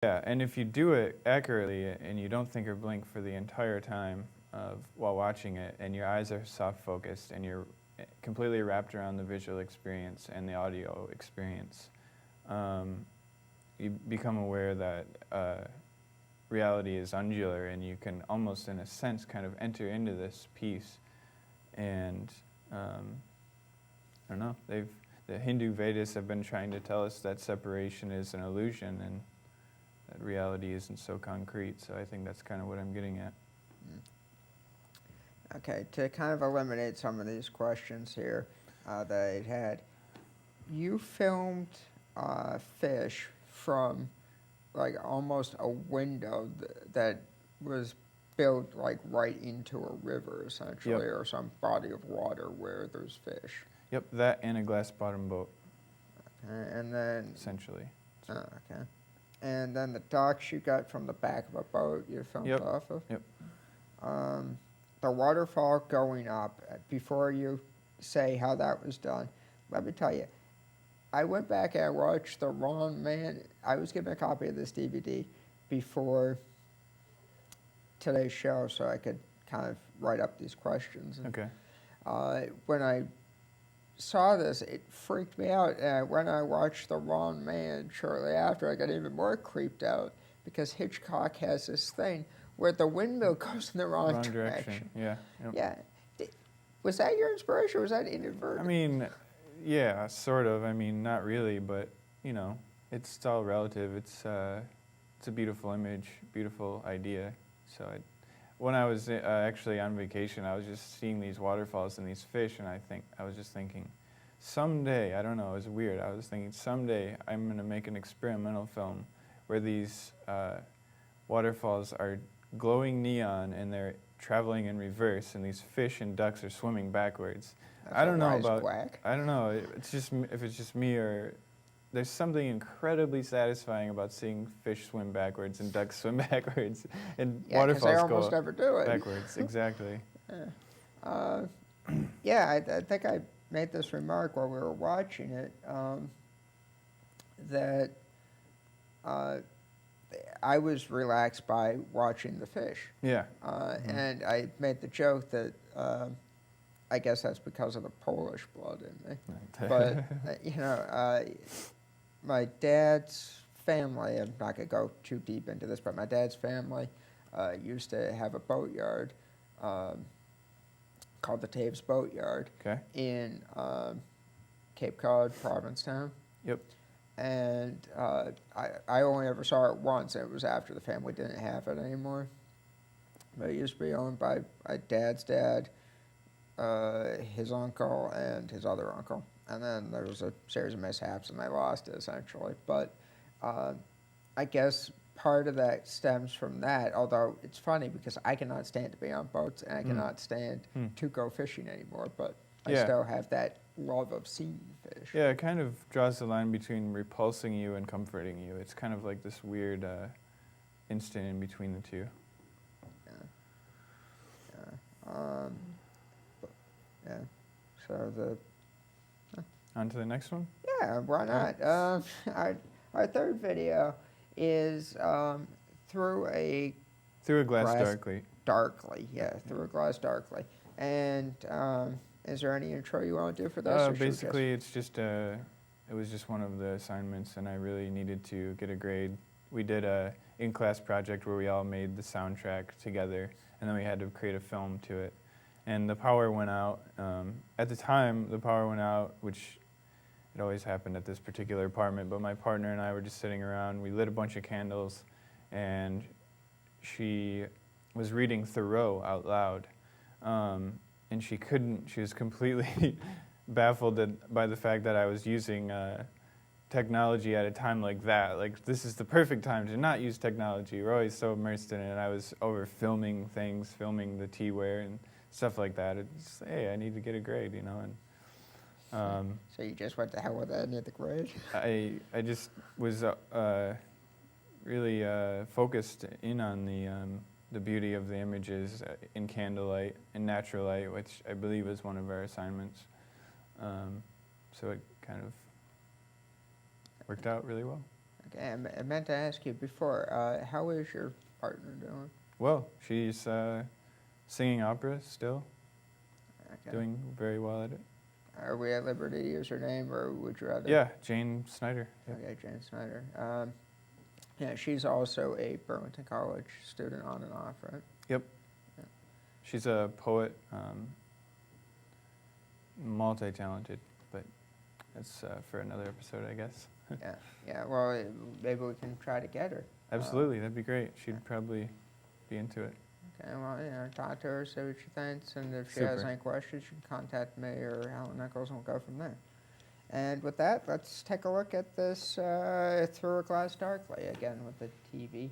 Yeah, and if you do it accurately and you don't think or blink for the entire time while watching it, and your eyes are soft focused and you're completely wrapped around the visual experience and the audio experience, you become aware that reality is undulate, and you can almost, in a sense, kind of enter into this piece. And I don't know, the Hindu Vedas have been trying to tell us that separation is an illusion and that reality isn't so concrete. So I think that's kind of what I'm getting at. Okay, to kind of eliminate some of these questions here that I had, you filmed fish from like almost a window that was built like right into a river, essentially, Yep. or some body of water where there's fish. Yep, that and a glass bottom boat, Okay, and then, essentially. oh, okay. And then the docks you got from the back of a boat you filmed Yep. off of? Yep. The waterfall going up, before you say how that was done, let me tell you, I went back and I watched The Wrong Man. I was given a copy of this DVD before today's show so I could kind of write up these questions. And, Okay. when I saw this, it freaked me out. And when I watched The Wrong Man shortly after, I got even more creeped out because Hitchcock has this thing where the windmill goes in the wrong direction. Yeah. Yep. Yeah. Was that your inspiration, or was that inadvertent? I mean, yeah, sort of. I mean, not really, but, you know, it's all relative. It's a beautiful image, beautiful idea. So when I was actually on vacation, I was just seeing these waterfalls and these fish, and I was just thinking, someday, I don't know, it was weird. I was thinking, someday I'm going to make an experimental film where these waterfalls are glowing neon and they're traveling in reverse, and these fish and ducks are swimming backwards. I don't know about. Quack. I don't know. It's just if it's just me, or there's something incredibly satisfying about seeing fish swim backwards and ducks swim backwards and waterfalls they go almost never do it. backwards. Exactly. Yeah, I think I made this remark while we were watching it, that I was relaxed by watching the fish. Yeah. And I made the joke that I guess that's because of the Polish blood in me. But, you know, my dad's family, I'm not going to go too deep into this, but my dad's family used to have a boatyard called the Taves Boatyard in Cape Cod, Provincetown. Yep. And I only ever saw it once, and it was after the family didn't have it anymore. But it used to be owned by my dad's dad, his uncle, and his other uncle. And then there was a series of mishaps, and they lost it, essentially. But I guess part of that stems from that, although it's funny because I cannot stand to be on boats, and I cannot stand to go fishing anymore, but I still have that love of seeing fish. Yeah, it kind of draws the line between repulsing you and comforting you. It's kind of like this weird instant in between the two. Yeah. So On to the next one? yeah, why not? Our third video is through a glass darkly. Darkly, yeah, through a glass darkly. And is there any intro you want to do for this? Basically, it's just it was just one of the assignments, and I really needed to get a grade. We did a in-class project where we all made the soundtrack together, and then we had to create a film to it. And the power went out. At the time, the power went out, which it always happened at this particular apartment, but my partner and I were just sitting around. We lit a bunch of candles, and she was reading Thoreau out loud. And she was completely baffled by the fact that I was using technology at a time like that. Like, this is the perfect time to not use technology. We're always so immersed in it. And I was over filming things, filming the teaware and stuff like that. It's, hey, I need to get a grade, you know. And so you just went to hell with that and get the grade? I just was really focused in on the beauty of the images in candlelight and natural light, which I believe is one of our assignments. So it kind of worked out really well. Okay, I meant to ask you before, how is your partner doing? Well, she's singing opera still, Okay. doing very well at it. Are we at liberty to use her name, or would you rather? Yeah, Jane Snyder. Yep. Okay, Jane Snyder. Yeah, she's also a Burlington College student on and off, right? Yep. Yeah. She's a poet, multi-talented, but that's for another episode, I guess. Yeah, yeah. Well, maybe we can try to get her. Absolutely, that'd be great. She'd probably be into it. Okay, well, talk to her, see what she thinks, and if she has Super. any questions, she can contact me or Alan Nichols, and we'll go from there. And with that, let's take a look at this Through a Glass Darkly again with the TV.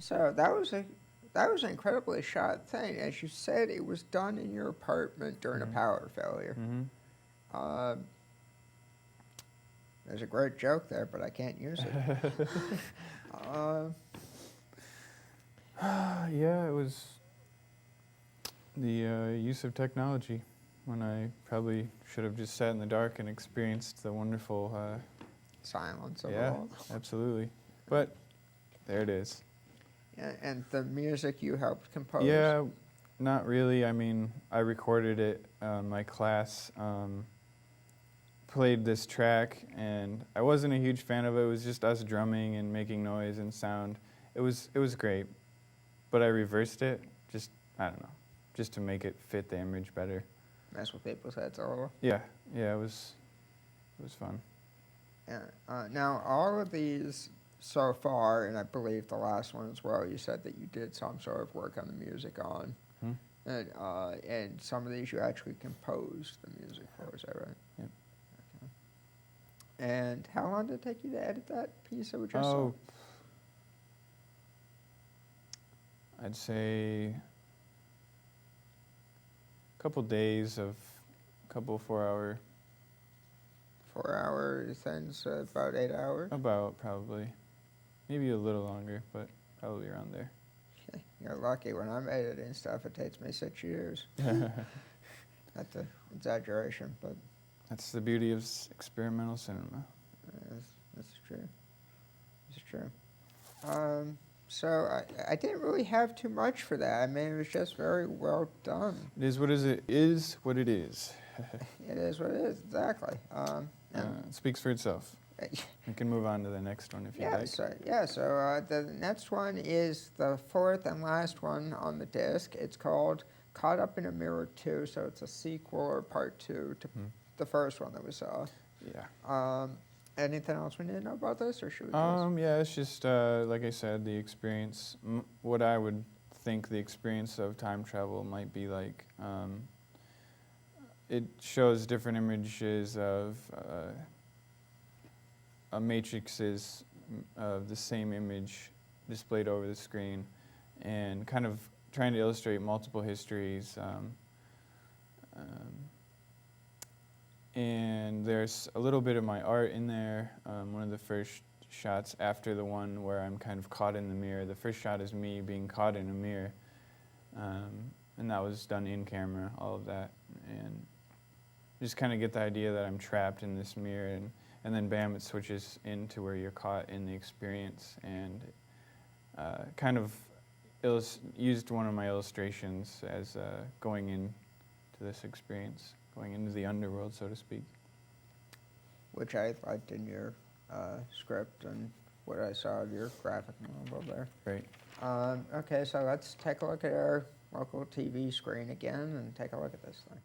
So that was an incredibly shot thing. As you said, it was done in your apartment during a power failure. Mm-hmm. There's a great joke there, but I can't use it. Yeah, it was the use of technology when I probably should have just sat in the dark and experienced the wonderful. Silence of Yeah, all. absolutely. But there it is. Yeah, and the music you helped compose. Yeah, not really. I mean, I recorded it. My class played this track, and I wasn't a huge fan of it. It was just us drumming and making noise and sound. It was great, but I reversed it. I don't know, just to make it fit the image better. Mess with people's heads a little. Yeah, it was fun. Yeah. Now, all of these so far, and I believe the last one as well, you said that you did some sort of work on the music on. Hmm? And some of these you actually composed the music for, is that right? Yep. Okay. And how long did it take you to edit that piece that we just saw? Oh, I'd say a couple days of a couple 4-hour. 4 hour things, about 8 hours? About, probably. Maybe a little longer, but probably around there. You're lucky. When I'm editing stuff, it takes me 6 years. That's an exaggeration, but That's the beauty of experimental cinema. that's true. It's true. So I didn't really have too much for that. I mean, it was just very well done. It is what it is. What it is. It is what it is, exactly. It speaks for itself. We can move on to the next one if you like. So the next one is the fourth and last one on the disc. It's called Caught Up in a Mirror 2, so it's a sequel or part 2 to the first one that we saw. Yeah. Anything else we need to know about this, or should we just... Yeah, it's just, like I said, the experience, what I would think the experience of time travel might be like. It shows different images of matrices of the same image displayed over the screen, and kind of trying to illustrate multiple histories. And there's a little bit of my art in there. One of the first shots after the one where I'm kind of caught in the mirror. The first shot is me being caught in a mirror. And that was done in camera, all of that. And just kind of get the idea that I'm trapped in this mirror, and then bam, it switches into where you're caught in the experience, and kind of used one of my illustrations as going into this experience, going into the underworld, so to speak. Which I liked in your script and what I saw of your graphic novel there. Right. Okay, so let's take a look at our local TV screen again and take a look at this thing.